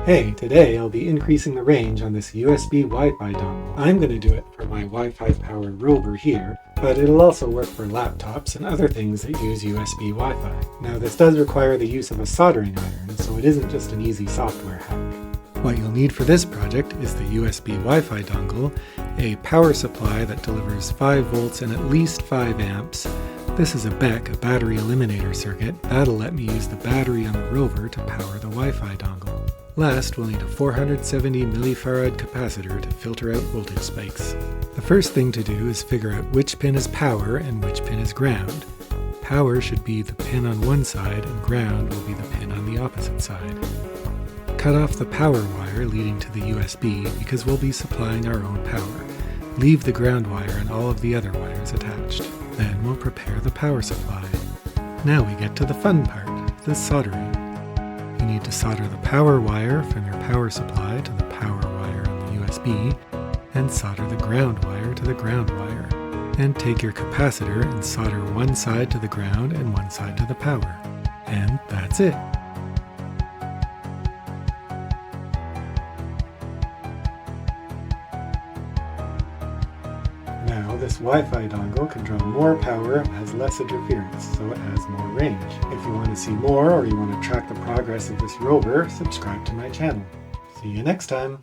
Hey, today I'll be increasing the range on this USB Wi-Fi dongle. I'm going to do it for my Wi-Fi powered rover here, but it'll also work for laptops and other things that use USB Wi-Fi. Now this does require the use of a soldering iron, so it isn't just an easy software hack. What you'll need for this project is the USB Wi-Fi dongle, a power supply that delivers 5 volts and at least 5 amps. This is a BEC, a battery eliminator circuit. That'll let me use the battery on the rover to power the Wi-Fi dongle. Last, we'll need a 470 millifarad capacitor to filter out voltage spikes. The first thing to do is figure out which pin is power and which pin is ground. Power should be the pin on one side and ground will be the pin on the opposite side. Cut off the power wire leading to the USB because we'll be supplying our own power. Leave the ground wire and all of the other wires attached. Then we'll prepare the power supply. Now we get to the fun part, the soldering. You need to solder the power wire from your power supply to the power wire on the USB, and solder the ground wire to the ground wire. And take your capacitor and solder one side to the ground and one side to the power. And that's it. Now, this Wi-Fi dongle can draw more power and has less interference, so it has more range. If you want to see more or you want to track the progress of this rover, subscribe to my channel. See you next time!